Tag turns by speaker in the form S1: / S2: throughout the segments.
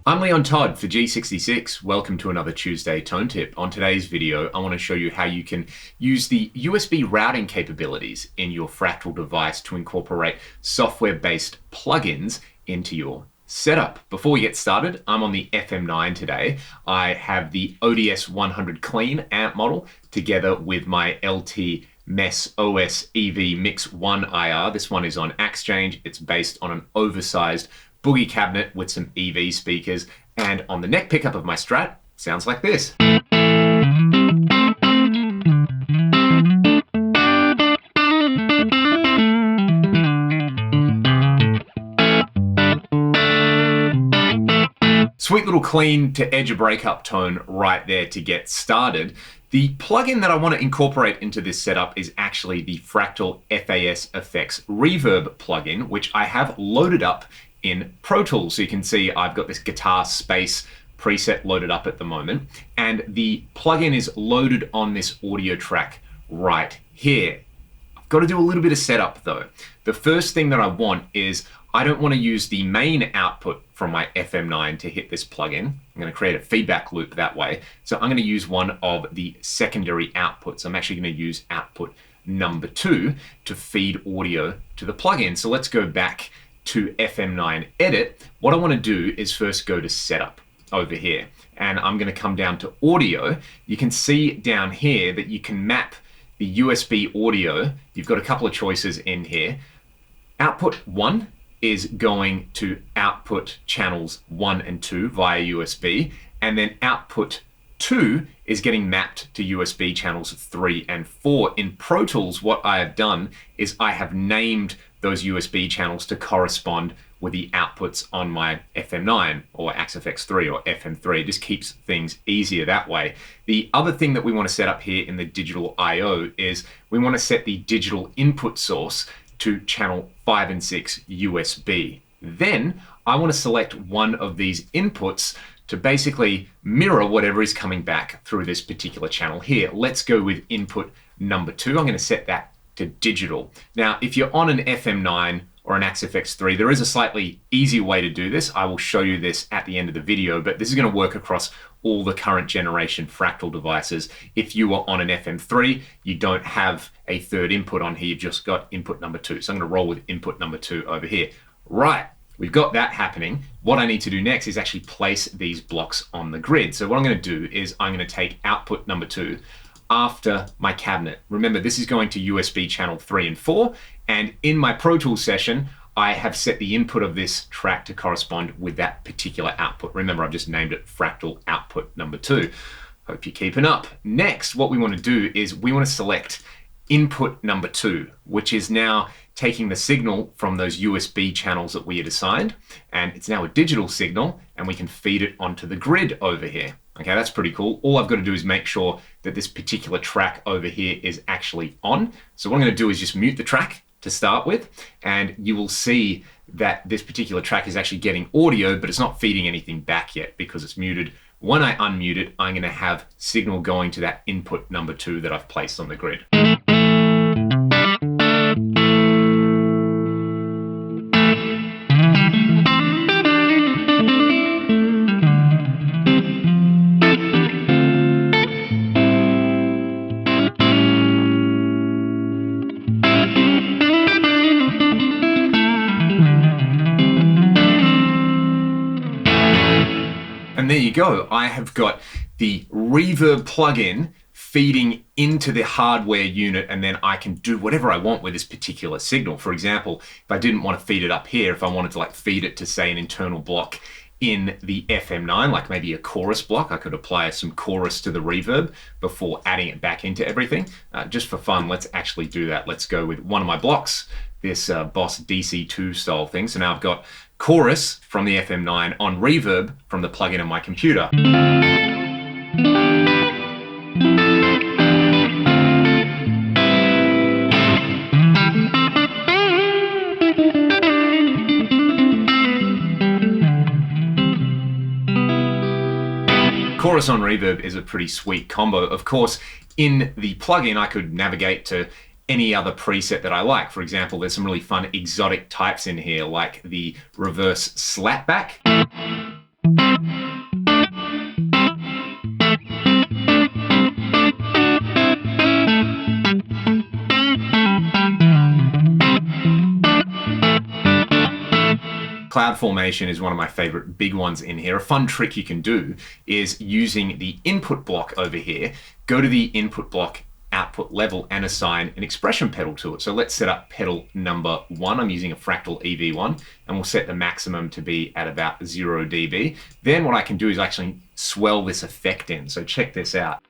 S1: I'm Leon Todd for G66. Welcome to another Tuesday Tone Tip. On today's video, I want to show you how you can use the USB routing capabilities in your Fractal device to incorporate software-based plugins into your setup. Before we get started, I'm on the FM9 today. I have the ODS 100 Clean amp model together with my LT Mess OS EV Mix 1 IR. This one is on Exchange. It's based on an oversized boogie cabinet with some EV speakers, and on the neck pickup of my Strat, sounds like this. Sweet little clean to edge a breakup tone right there to get started. The plugin that I want to incorporate into this setup is actually the Fractal FAS-FX Reverb plugin, which I have loaded up in Pro Tools. So you can see I've got this guitar space preset loaded up at the moment, and the plugin is loaded on this audio track right here. I've got to do a little bit of setup though. The first thing that I want is I don't want to use the main output from my FM9 to hit this plugin. I'm going to create a feedback loop that way. So I'm going to use one of the secondary outputs. I'm actually going to use output number 2 to feed audio to the plugin. So let's go back to FM9 edit. What I want to do is first go to setup over here, and I'm going to come down to audio. You can see down here that you can map the USB audio. You've got a couple of choices in here. Output 1 is going to output channels 1 and 2 via USB, and then output 2 is getting mapped to USB channels 3 and 4. In Pro Tools, what I have done is I have named those USB channels to correspond with the outputs on my FM9 or FX3 or FM3. It just keeps things easier that way. The other thing that we want to set up here in the digital I/O is we want to set the digital input source to channel 5 and 6 USB. Then I want to select one of these inputs to basically mirror whatever is coming back through this particular channel here. Let's go with input number 2. I'm going to set that to digital. Now, if you're on an FM9 or an FX3, there is a slightly easier way to do this. I will show you this at the end of the video, but this is going to work across all the current generation Fractal devices. If you are on an FM3, you don't have a third input on here, you've just got input number 2. So I'm going to roll with input number 2 over here. Right, we've got that happening. What I need to do next is actually place these blocks on the grid. So what I'm going to do is I'm going to take output number 2 after my cabinet. Remember, this is going to USB channel 3 and 4, and in my Pro Tools session, I have set the input of this track to correspond with that particular output. Remember, I've just named it Fractal output number 2. Hope you're keeping up. Next, what we want to do is we want to select input number 2, which is now taking the signal from those USB channels that we had assigned, and it's now a digital signal, and we can feed it onto the grid over here. Okay, that's pretty cool. All I've got to do is make sure that this particular track over here is actually on. So what I'm going to do is just mute the track to start with, and you will see that this particular track is actually getting audio, but it's not feeding anything back yet because it's muted. When I unmute it, I'm going to have signal going to that input number 2 that I've placed on the grid. And there you go. I have got the reverb plugin feeding into the hardware unit, and then I can do whatever I want with this particular signal. For example, if I didn't want to feed it up here, if I wanted to like feed it to say an internal block in the FM9, like maybe a chorus block, I could apply some chorus to the reverb before adding it back into everything. Just for fun, let's actually do that. Let's go with one of my blocks, this Boss DC2 style thing. So now I've got chorus from the FM9 on reverb from the plugin on my computer. Chorus on reverb is a pretty sweet combo. Of course, in the plugin, I could navigate to any other preset that I like. For example, there's some really fun exotic types in here, like the reverse slapback. Cloud formation is one of my favorite big ones in here. A fun trick you can do is using the input block over here, go to the input block output level and assign an expression pedal to it. So let's set up pedal number 1. I'm using a Fractal EV1 and we'll set the maximum to be at about 0 dB. Then what I can do is actually swell this effect in. So check this out.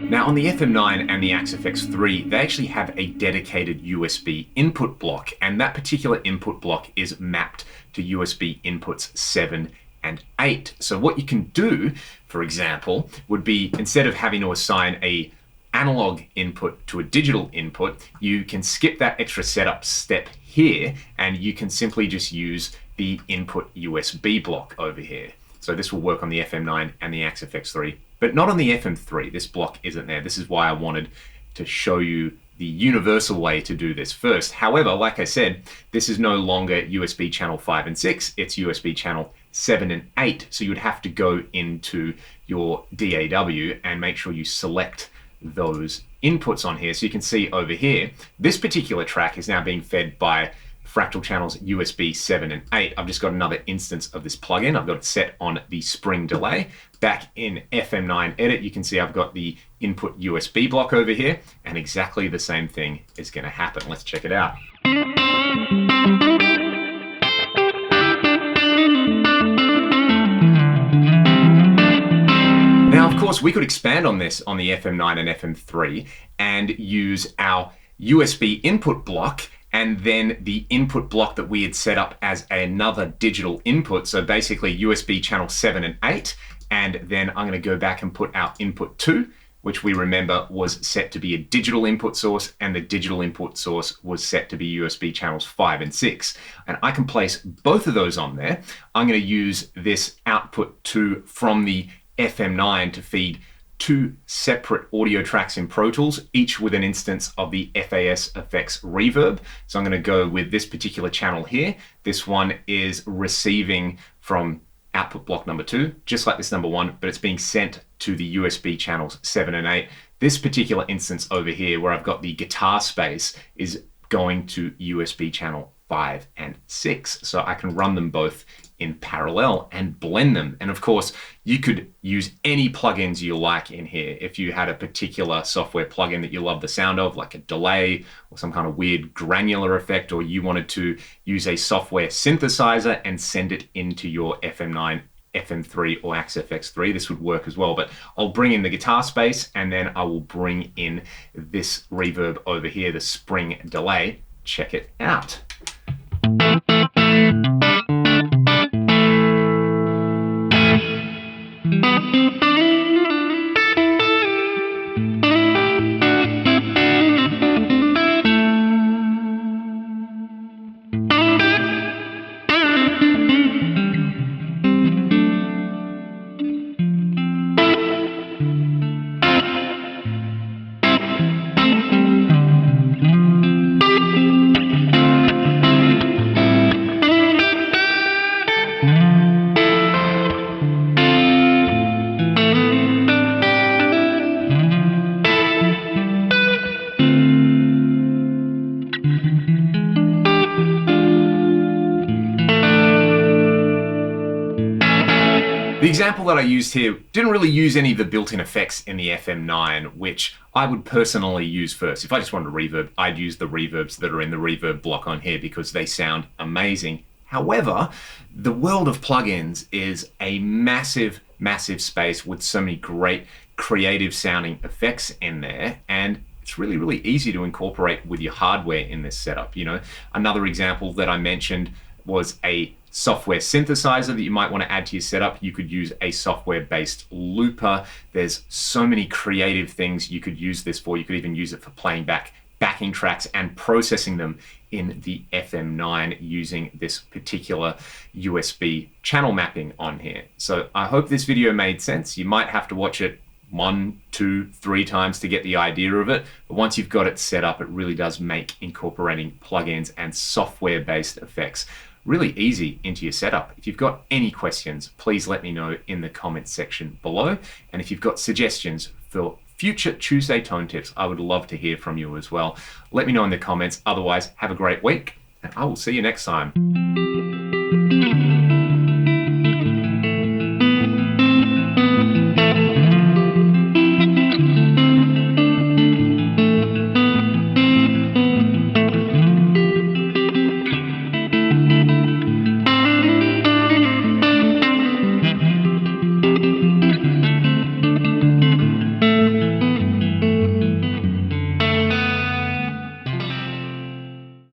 S1: Now on the FM9 and the FAS-FX3, they actually have a dedicated USB input block, and that particular input block is mapped to USB inputs 7 and 8. So what you can do, for example, would be instead of having to assign a analog input to a digital input, you can skip that extra setup step here, and you can simply just use the input USB block over here. So this will work on the FM9 and the FAS-FX3, but not on the FM3. This block isn't there. This is why I wanted to show you the universal way to do this first. However, like I said, this is no longer USB channel 5 and 6, it's USB channel 7 and 8. So you would have to go into your DAW and make sure you select those inputs on here. So you can see over here, this particular track is now being fed by Fractal channels USB 7 and 8. I've just got another instance of this plugin. I've got it set on the spring delay. Back in FM9 edit, you can see I've got the input USB block over here, and exactly the same thing is going to happen. Let's check it out. Now, of course, we could expand on this on the FM9 and FM3 and use our USB input block and then the input block that we had set up as another digital input. So basically USB channel 7 and 8. And then I'm going to go back and put our input 2, which we remember was set to be a digital input source, and the digital input source was set to be USB channels 5 and 6. And I can place both of those on there. I'm going to use this output 2 from the FM9 to feed 2 separate audio tracks in Pro Tools, each with an instance of the FAS-FX Reverb. So I'm going to go with this particular channel here. This one is receiving from output block number 2, just like this number 1, but it's being sent to the USB channels 7 and 8. This particular instance over here, where I've got the guitar space, is going to USB channel 5 and 6. So I can run them both in parallel and blend them. And of course, you could use any plugins you like in here. If you had a particular software plugin that you love the sound of, like a delay or some kind of weird granular effect, or you wanted to use a software synthesizer and send it into your FM9, FM3 or FAS-FX3, this would work as well. But I'll bring in the guitar space, and then I will bring in this reverb over here, the spring delay. Check it out. The example that I used here didn't really use any of the built-in effects in the FM9, which I would personally use first. If I just wanted a reverb, I'd use the reverbs that are in the reverb block on here because they sound amazing. However, the world of plugins is a massive, massive space with so many great creative sounding effects in there, and it's really, really easy to incorporate with your hardware in this setup. You know, another example that I mentioned was a software synthesizer that you might want to add to your setup. You could use a software-based looper. There's so many creative things you could use this for. You could even use it for playing back backing tracks and processing them in the FM9 using this particular USB channel mapping on here. So I hope this video made sense. You might have to watch it 1, 2, 3 times to get the idea of it. But once you've got it set up, it really does make incorporating plugins and software-based effects really easy into your setup. If you've got any questions, please let me know in the comments section below. And if you've got suggestions for future Tuesday Tone Tips, I would love to hear from you as well. Let me know in the comments. Otherwise, have a great week, and I will see you next time.